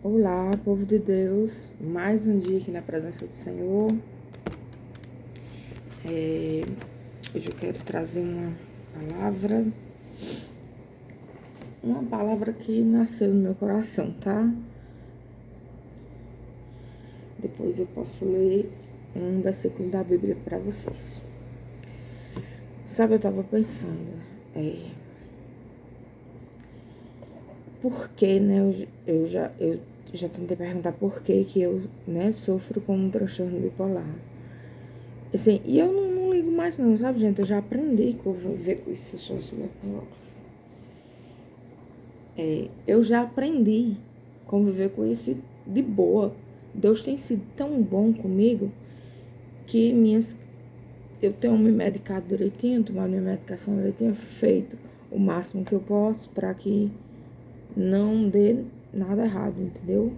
Olá, povo de Deus, mais um dia aqui na presença do Senhor. Hoje eu quero trazer uma palavra que nasceu no meu coração, tá? Depois eu posso ler um versículo da Bíblia para vocês. Sabe, eu tava pensando, por que, né? Eu já tentei perguntar por que eu, né, sofro com um transtorno bipolar. Assim, e eu não ligo mais não, sabe, gente? Eu já aprendi a conviver com isso. Deixa eu chegar com óculos. Eu já aprendi a conviver com isso de boa. Deus tem sido tão bom comigo que eu tenho me medicado direitinho, tomado minha medicação direitinho, feito o máximo que eu posso para que não dê nada errado, entendeu?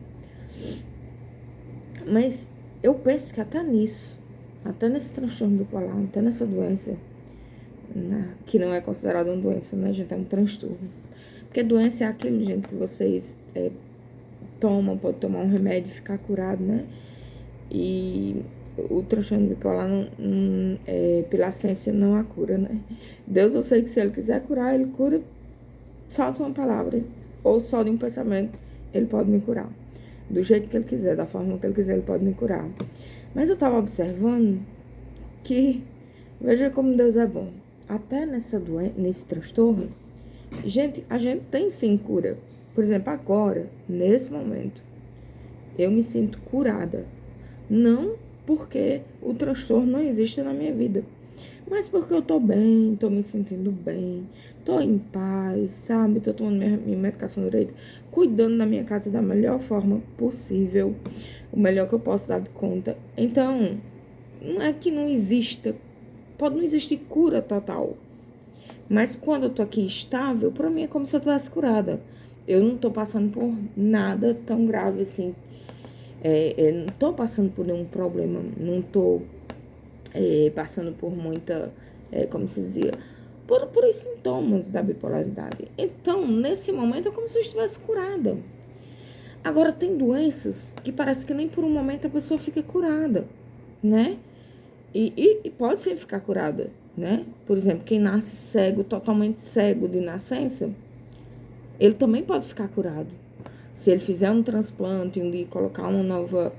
Mas eu penso que até nesse transtorno bipolar, até nessa doença, né, que não é considerada uma doença, né, gente, é um transtorno. Porque doença é aquilo, gente, que vocês tomam, pode tomar um remédio e ficar curado, né? E o transtorno bipolar, pela ciência, não há cura, né? Deus, eu sei que se Ele quiser curar, Ele cura só de uma palavra, ou só de um pensamento, Ele pode me curar. Do jeito que Ele quiser, da forma que Ele quiser, Ele pode me curar. Mas eu tava observando que, veja como Deus é bom. Até nesse transtorno, a gente tem sim cura. Por exemplo, agora, nesse momento, eu me sinto curada. Não porque o transtorno não existe na minha vida, mas porque eu tô bem, tô me sentindo bem, tô em paz, sabe? Tô tomando minha medicação direito, cuidando da minha casa da melhor forma possível, o melhor que eu posso dar de conta. Então, não é que não exista, pode não existir cura total, mas quando eu tô aqui estável, pra mim é como se eu tivesse curada. Eu não tô passando por nada tão grave assim. Não tô passando por nenhum problema, não tô passando por muita, como se dizia, por os sintomas da bipolaridade. Então, nesse momento, é como se eu estivesse curada. Agora, tem doenças que parece que nem por um momento a pessoa fica curada, né? E pode sim ficar curada, né? Por exemplo, quem nasce cego, totalmente cego de nascença, ele também pode ficar curado. Se ele fizer um transplante, um dia colocar uma nova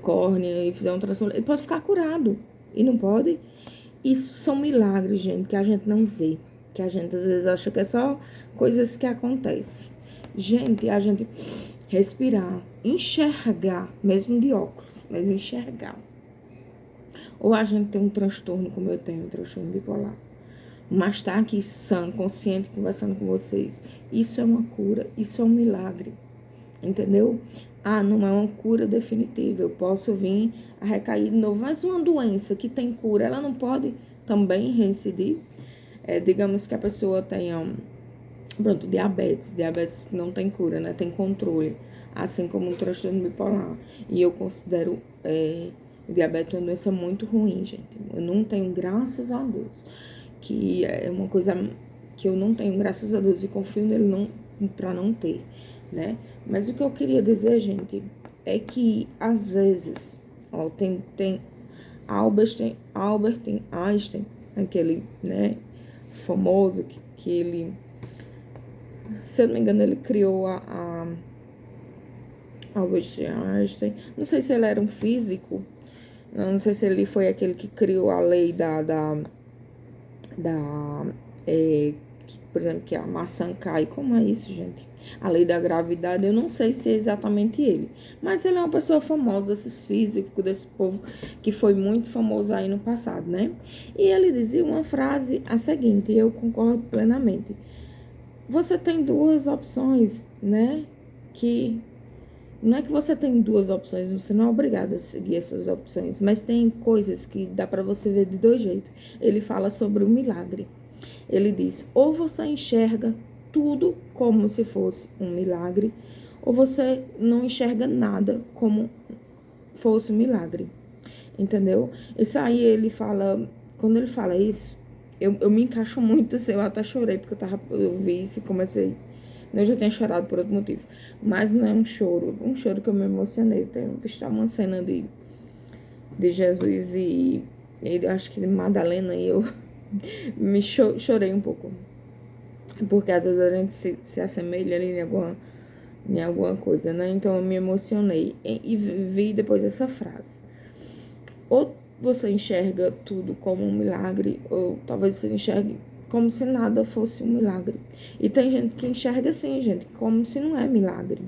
córnea e fizer um transplante, ele pode ficar curado. E não pode? Isso são milagres, gente, que a gente não vê. Que a gente às vezes acha que é só coisas que acontecem. Gente, a gente respirar, enxergar, mesmo de óculos, mas enxergar. Ou a gente tem um transtorno, como eu tenho, um transtorno bipolar. Mas tá aqui sã, consciente, conversando com vocês. Isso é uma cura, isso é um milagre. Entendeu? Não é uma cura definitiva. Eu posso vir a recair de novo. Mas uma doença que tem cura, ela não pode também reincidir? Digamos que a pessoa tenha, diabetes. Diabetes não tem cura, né? Tem controle. Assim como um transtorno bipolar. E eu considero o diabetes uma doença muito ruim, gente. Eu não tenho, graças a Deus. Que é uma coisa que eu não tenho, graças a Deus. E confio nele pra não ter, né? Mas o que eu queria dizer, gente, é que às vezes, tem Albert Einstein, aquele, né, famoso que ele, se eu não me engano, ele criou a Albert Einstein. Não sei se ele era um físico, não sei se ele foi aquele que criou a lei por exemplo, que a maçã cai. Como é isso, gente? A lei da gravidade, eu não sei se é exatamente ele. Mas ele é uma pessoa famosa, desses físicos, desse povo que foi muito famoso aí no passado, né? E ele dizia uma frase a seguinte, e eu concordo plenamente. Você tem duas opções, né? Que não é que você tem duas opções, você não é obrigado a seguir essas opções, mas tem coisas que dá pra você ver de dois jeitos. Ele fala sobre o milagre. Ele diz, ou você enxerga tudo como se fosse um milagre, ou você não enxerga nada como fosse um milagre, entendeu? Isso aí ele fala, quando ele fala isso, eu me encaixo muito, assim, eu até chorei, porque eu vi isso e comecei, Eu já tinha chorado por outro motivo. Mas não é um choro que eu me emocionei. Eu tenho visto uma cena de Jesus e ele, acho que de Madalena, e eu chorei um pouco. Porque às vezes a gente se assemelha ali em alguma coisa, né? Então eu me emocionei e vi depois essa frase. Ou você enxerga tudo como um milagre, ou talvez você enxergue como se nada fosse um milagre. E tem gente que enxerga assim, gente, como se não é milagre.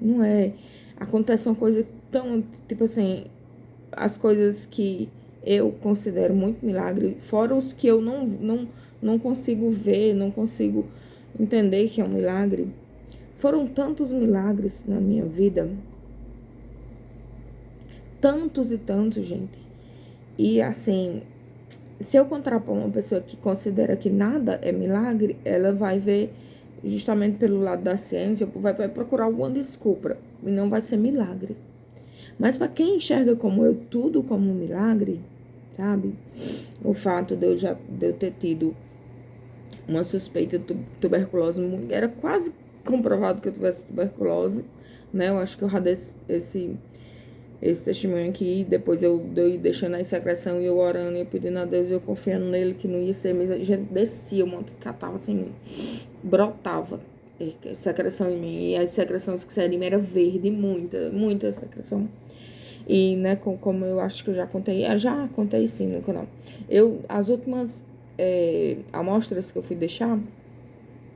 Não é. Acontece uma coisa tão, tipo assim, as coisas que eu considero muito milagre, fora os que eu não consigo ver, não consigo entender que é um milagre. Foram tantos milagres na minha vida, tantos e tantos, gente. E assim, se eu contrapor uma pessoa que considera que nada é milagre, ela vai ver justamente pelo lado da ciência, vai procurar alguma desculpa e não vai ser milagre. Mas para quem enxerga como eu tudo como um milagre, sabe? O fato de eu ter tido uma suspeita de tuberculose, era quase comprovado que eu tivesse tuberculose, né? Eu acho que eu já dei esse testemunho aqui, depois eu deixando a secreção e eu orando e eu pedindo a Deus e eu confiando nele que não ia ser mesmo. A gente descia, o monte catava assim, brotava secreção em mim. E as secreções que saíram em mim era verde, muita secreção. E, né, como eu acho que eu já contei, já contei sim no canal. As últimas amostras que eu fui deixar,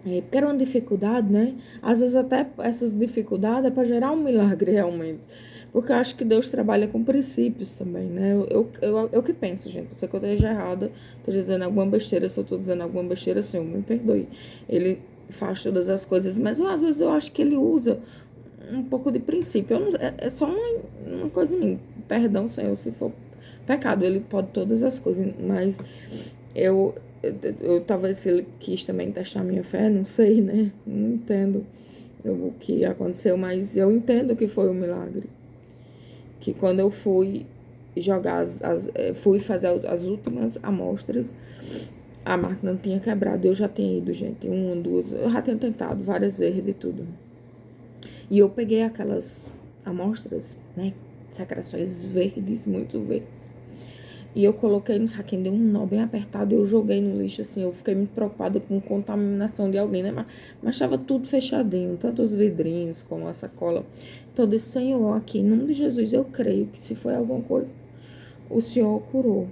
porque era uma dificuldade, né? Às vezes até essas dificuldades é para gerar um milagre realmente. Porque eu acho que Deus trabalha com princípios também, né? Eu que penso, gente. Se eu esteja errada, estou dizendo alguma besteira, se eu estou dizendo alguma besteira, Senhor, me perdoe. Ele faz todas as coisas, mas às vezes eu acho que ele usa um pouco de princípio. É só uma coisa minha. Perdão, Senhor, se for pecado. Ele pode todas as coisas, mas eu talvez ele quis também testar minha fé, não sei, né? Não entendo o que aconteceu, mas eu entendo que foi um milagre. Que quando eu fui jogar, fui fazer as últimas amostras, a máquina não tinha quebrado. Eu já tinha ido, gente, uma, duas, eu já tinha tentado várias vezes de tudo. E eu peguei aquelas amostras, né, secreções verdes, muito verdes. E eu coloquei no saquinho, deu um nó bem apertado, eu joguei no lixo, assim, eu fiquei muito preocupada com contaminação de alguém, né? Mas estava tudo fechadinho, tanto os vidrinhos como a sacola. Então eu disse, Senhor, aqui, em nome de Jesus, eu creio que se foi alguma coisa, o Senhor curou.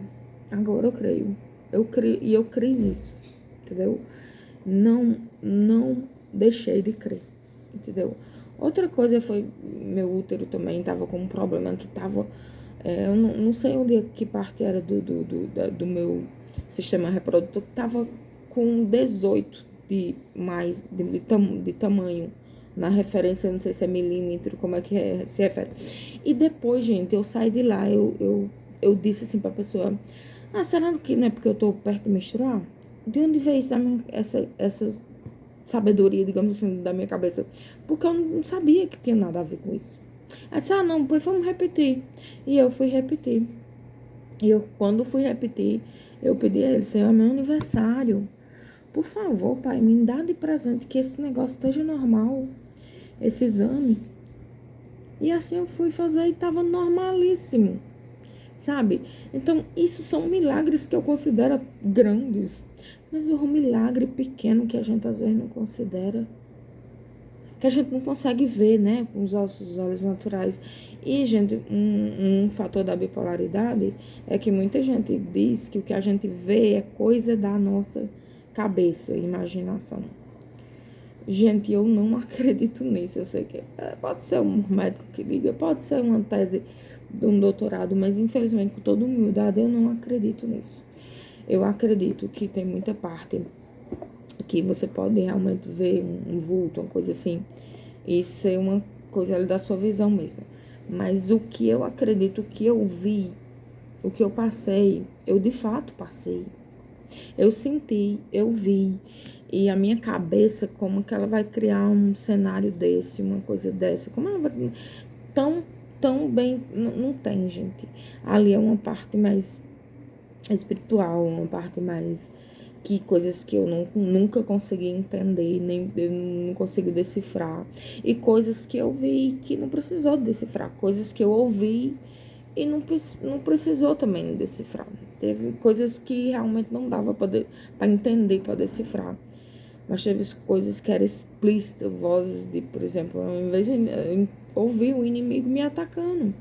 Agora eu creio. E eu creio nisso, entendeu? Não deixei de crer, entendeu? Outra coisa foi, meu útero também estava com um problema que estava... eu não sei onde que parte era do meu sistema reprodutor, que estava com 18 de tamanho. Na referência, eu não sei se é milímetro, como é que se refere. E depois, gente, eu saí de lá, eu disse assim pra pessoa, será que não é porque eu tô perto de menstruar? De onde veio essa sabedoria, digamos assim, da minha cabeça? Porque eu não sabia que tinha nada a ver com isso. Ela disse, não, pois vamos repetir. E eu fui repetir. E quando fui repetir, eu pedi a ele, Senhor, é meu aniversário. Por favor, pai, me dá de presente que esse negócio esteja normal, esse exame. E assim eu fui fazer e estava normalíssimo, sabe? Então, isso são milagres que eu considero grandes. Mas o milagre pequeno que a gente às vezes não considera, que a gente não consegue ver, né, com os nossos olhos naturais. E, gente, um fator da bipolaridade é que muita gente diz que o que a gente vê é coisa da nossa cabeça, imaginação. Gente, eu não acredito nisso. Eu sei que pode ser um médico que diga, pode ser uma tese de um doutorado, mas infelizmente, com toda humildade, eu não acredito nisso. Eu acredito que tem muita parte que você pode realmente ver um vulto, uma coisa assim, e ser uma coisa ali da sua visão mesmo. Mas o que eu acredito, o que eu vi, o que eu passei, eu de fato passei. Eu senti, eu vi. E a minha cabeça, como que ela vai criar um cenário desse, uma coisa dessa? Como ela vai... Tão bem... Não tem, gente. Ali é uma parte mais espiritual, uma parte mais que coisas que eu nunca consegui entender, nem eu não consigo decifrar. E coisas que eu vi que não precisou decifrar. Coisas que eu ouvi e não precisou também decifrar. Teve coisas que realmente não dava para entender, para decifrar. Mas teve coisas que eram explícitas, vozes de, por exemplo, ao invés de ouvir o inimigo me atacando,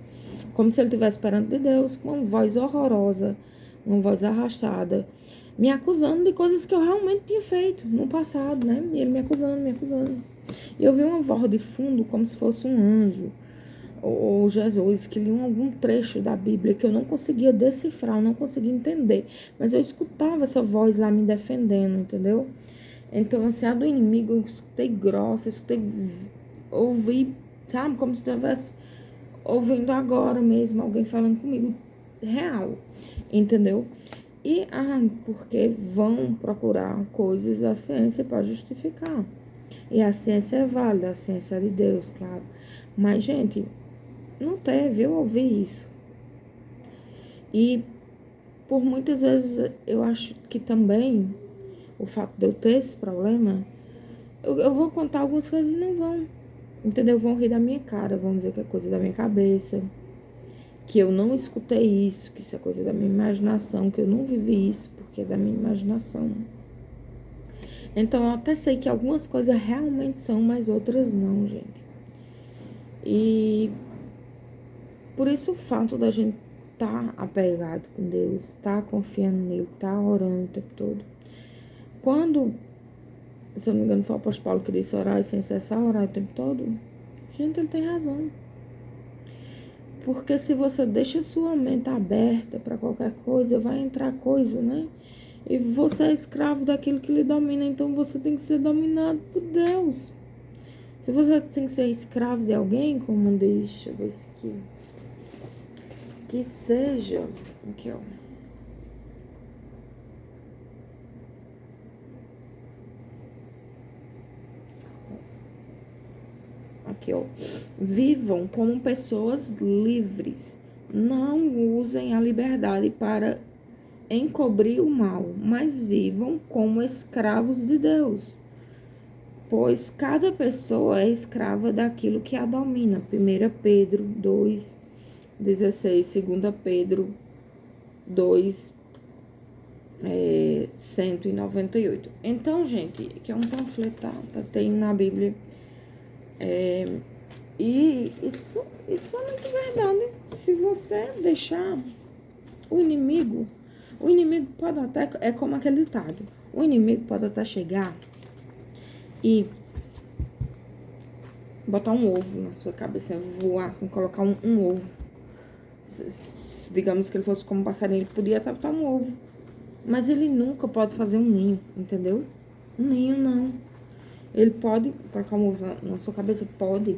como se ele estivesse esperando de Deus, com uma voz horrorosa, uma voz arrastada, me acusando de coisas que eu realmente tinha feito no passado, né? E ele me acusando, me acusando. E eu vi uma voz de fundo como se fosse um anjo, ou Jesus, que lia algum trecho da Bíblia que eu não conseguia decifrar, eu não conseguia entender. Mas eu escutava essa voz lá me defendendo, entendeu? Então, assim, a do inimigo eu escutei grossa, ouvi, sabe? Como se estivesse ouvindo agora mesmo, alguém falando comigo, real, entendeu? E, porque vão procurar coisas da ciência para justificar. E a ciência é válida, a ciência é de Deus, claro. Mas, gente, não teve, eu ouvi isso. E, por muitas vezes, eu acho que também, o fato de eu ter esse problema, eu vou contar algumas coisas e não vão, entendeu? Vão rir da minha cara, vão dizer que é coisa da minha cabeça, que eu não escutei isso, que isso é coisa da minha imaginação, que eu não vivi isso porque é da minha imaginação. Então, eu até sei que algumas coisas realmente são, mas outras não, gente. E por isso o fato da gente estar apegado com Deus, estar confiando nele, estar orando o tempo todo. Quando, se eu não me engano, foi o apóstolo Paulo que disse orar sem cessar, orar o tempo todo, gente, ele tem razão. Porque se você deixa sua mente aberta para qualquer coisa, vai entrar coisa, né? E você é escravo daquilo que lhe domina, então você tem que ser dominado por Deus. Se você tem que ser escravo de alguém, como diz, deixa eu ver isso aqui, que seja, aqui ó, aqui ó, vivam como pessoas livres, não usem a liberdade para encobrir o mal, mas vivam como escravos de Deus. Pois cada pessoa é escrava daquilo que a domina. 1 Pedro 2,16, 2 Pedro 2, 198. Então, gente, que é um panfleto, tá? Tem na Bíblia. E isso é muito verdade. Se você deixar o inimigo pode até, é como aquele ditado, o inimigo pode até chegar e botar um ovo na sua cabeça, voar assim, colocar um ovo. Digamos que ele fosse como um passarinho, ele podia até botar um ovo. Mas ele nunca pode fazer um ninho, entendeu? Um ninho não. Ele pode colocar um ovo na sua cabeça, pode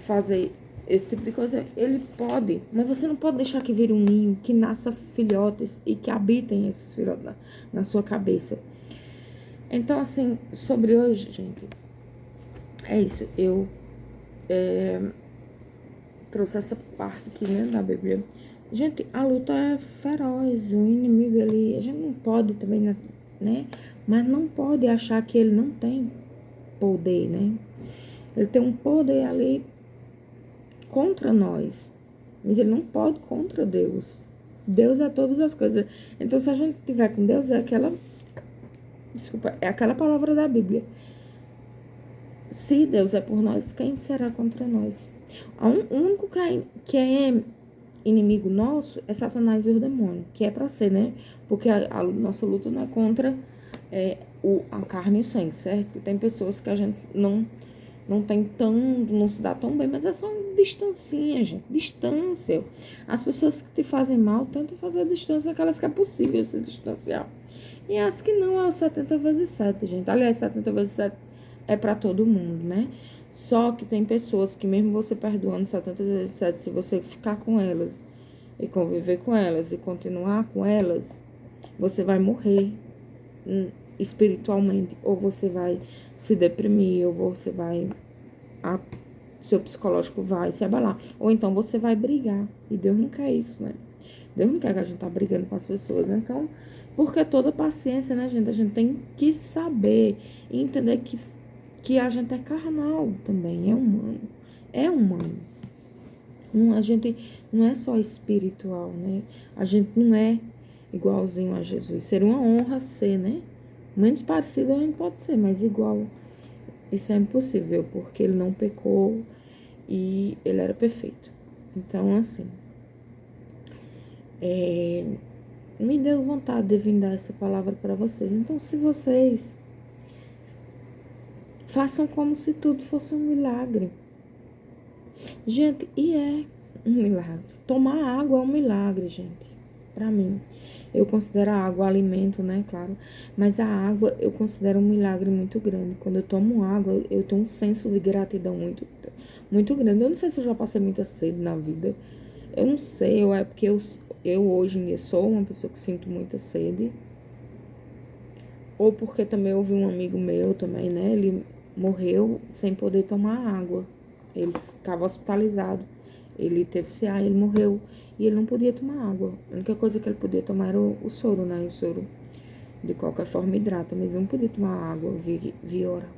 fazer esse tipo de coisa. Ele pode, mas você não pode deixar que vire um ninho, que nasça filhotes e que habitem esses filhotes na sua cabeça. Então, assim, sobre hoje, gente, é isso. Eu trouxe essa parte aqui, né, da Bíblia. Gente, a luta é feroz, o inimigo ali, a gente não pode também, né, mas não pode achar que ele não tem poder, né. Ele tem um poder ali contra nós, mas ele não pode contra Deus. Deus é todas as coisas. Então, se a gente tiver com Deus, é aquela palavra da Bíblia. Se Deus é por nós, quem será contra nós? O único que é inimigo nosso é Satanás e o demônio, que é pra ser, né? Porque a nossa luta não é contra a carne e o sangue, certo? Tem pessoas que a gente não tem não se dá tão bem, mas é só distancinha, gente, distância. As pessoas que te fazem mal tentam fazer a distância, aquelas que é possível se distanciar. E as que não é o 70 vezes 7, gente. Aliás, 70 vezes 7 é pra todo mundo, né? Só que tem pessoas que mesmo você perdoando 70 vezes 7, se você ficar com elas e conviver com elas e continuar com elas, você vai morrer espiritualmente, ou você vai se deprimir, ou você vai seu psicológico vai se abalar, ou então você vai brigar, e Deus não quer isso, né? Deus não quer que a gente tá brigando com as pessoas. Então Porque toda paciência, né, gente? A gente tem que saber e entender que a gente é carnal também, é humano. É humano. Não, a gente não é só espiritual, né? A gente não é igualzinho a Jesus. Seria uma honra ser, né? Menos parecido a gente pode ser, mas igual. Isso é impossível, porque ele não pecou e ele era perfeito. Então, assim, me deu vontade de vir dar essa palavra para vocês. Então, se vocês façam como se tudo fosse um milagre. Gente, e é um milagre. Tomar água é um milagre, gente. Pra mim. Eu considero a água alimento, né? Claro. Mas a água eu considero um milagre muito grande. Quando eu tomo água, eu tenho um senso de gratidão muito grande. Eu não sei se eu já passei muita sede na vida. Eu não sei, ou é porque eu hoje em dia sou uma pessoa que sinto muita sede. Ou porque também houve um amigo meu também, né? Ele morreu sem poder tomar água. Ele ficava hospitalizado. Ele teve CA, ele morreu. E ele não podia tomar água. A única coisa que ele podia tomar era o soro, né? O soro, de qualquer forma, hidrata. Mas não podia tomar água via oral.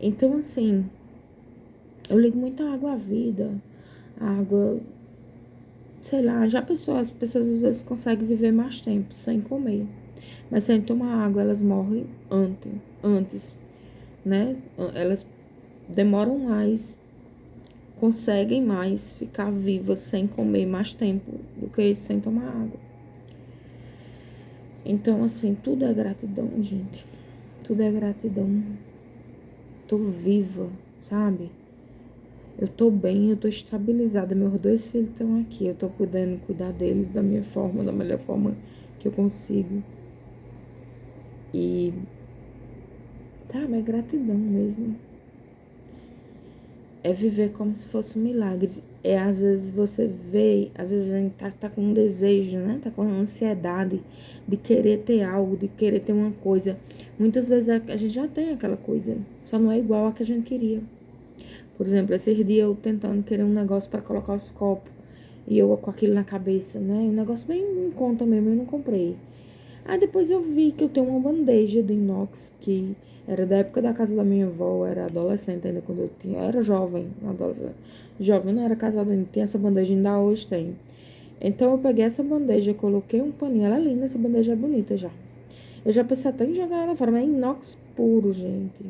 Então, assim, eu ligo muito a água à vida. A água, sei lá, já as pessoas às vezes conseguem viver mais tempo sem comer. Mas sem tomar água, elas morrem antes, né? Elas demoram mais, conseguem mais ficar vivas sem comer mais tempo do que sem tomar água. Então, assim, tudo é gratidão, gente. Tudo é gratidão. Tô viva, sabe? Eu tô bem, eu tô estabilizada. Meus 2 filhos estão aqui. Eu tô podendo cuidar deles da minha forma, da melhor forma que eu consigo. E, sabe, é gratidão mesmo. É viver como se fosse um milagre. É, às vezes você vê, às vezes a gente tá com um desejo, né? Tá com ansiedade de querer ter algo, de querer ter uma coisa. Muitas vezes a gente já tem aquela coisa, só não é igual a que a gente queria. Por exemplo, esses dias eu tentando querer um negócio para colocar os copos. E eu com aquilo na cabeça, né? Um negócio bem em conta mesmo, eu não comprei. Aí depois eu vi que eu tenho uma bandeja de inox que era da época da casa da minha avó, eu era adolescente ainda quando eu tinha, eu era jovem, adolescente. Jovem, não era casada ainda, tem essa bandeja, ainda hoje tem. Então eu peguei essa bandeja, coloquei um paninho, ela é linda, essa bandeja é bonita já. Eu já pensei até em jogar ela fora, mas é inox puro, gente.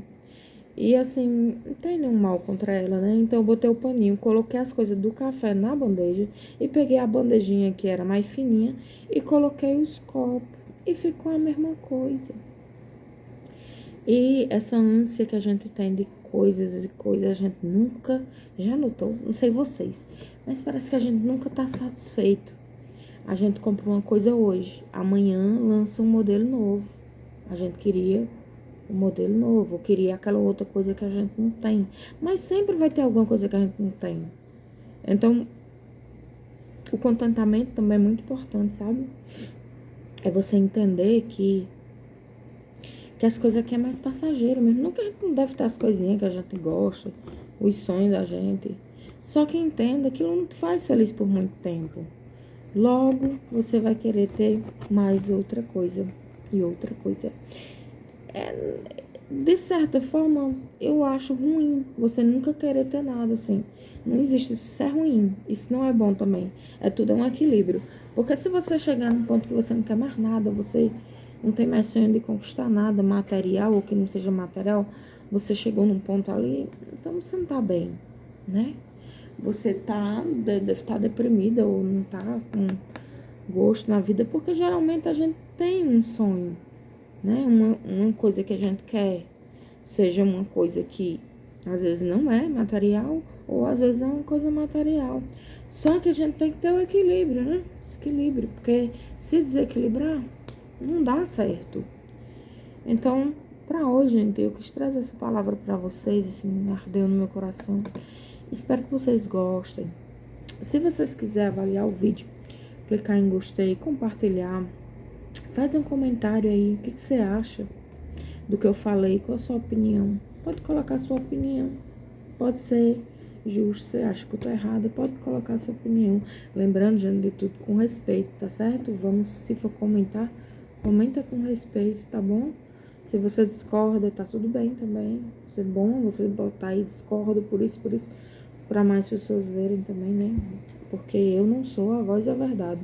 E assim, não tem nenhum mal contra ela, né? Então eu botei o paninho, coloquei as coisas do café na bandeja e peguei a bandejinha que era mais fininha e coloquei os copos e ficou a mesma coisa. E essa ânsia que a gente tem de coisas e coisas, a gente nunca, já notou, não sei vocês, mas parece que a gente nunca tá satisfeito. A gente compra uma coisa hoje, amanhã lança um modelo novo. A gente queria um modelo novo, queria aquela outra coisa que a gente não tem. Mas sempre vai ter alguma coisa que a gente não tem. Então, o contentamento também é muito importante, sabe? É você entender que as coisas aqui é mais passageiro mesmo. Nunca a gente não deve ter as coisinhas que a gente gosta, os sonhos da gente. Só que entenda que aquilo não te faz feliz por muito tempo. Logo, você vai querer ter mais outra coisa e outra coisa. De certa forma, eu acho ruim você nunca querer ter nada assim. Não existe isso é ruim. Isso não é bom também. É tudo um equilíbrio. Porque se você chegar num ponto que você não quer mais nada, você não tem mais sonho de conquistar nada material ou que não seja material, você chegou num ponto ali, então você não tá bem, né? Você deve estar deprimida ou não tá com gosto na vida, porque geralmente a gente tem um sonho, né? Uma coisa que a gente quer, seja uma coisa que às vezes não é material, ou às vezes é uma coisa material. Só que a gente tem que ter o equilíbrio, né? Esse equilíbrio, porque se desequilibrar, não dá certo. Então, para hoje, gente, eu quis trazer essa palavra para vocês, assim, ardeu no meu coração. Espero que vocês gostem. Se vocês quiserem avaliar o vídeo, clicar em gostei, compartilhar, faz um comentário aí, o que você acha do que eu falei, qual a sua opinião. Pode colocar a sua opinião, pode ser justo, você acha que eu tô errada, pode colocar a sua opinião. Lembrando, gente, de tudo com respeito, tá certo? Vamos, se for comentar, Comenta com respeito, tá bom? Se você discorda, tá tudo bem também. É bom você botar aí discordo por isso, pra mais pessoas verem também, né? Porque eu não sou a voz da verdade.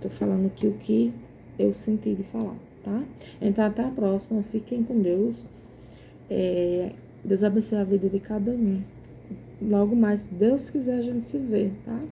Tô falando aqui o que eu senti de falar, tá? Então, até a próxima. Fiquem com Deus. Deus abençoe a vida de cada um. Logo mais, se Deus quiser, a gente se vê, tá?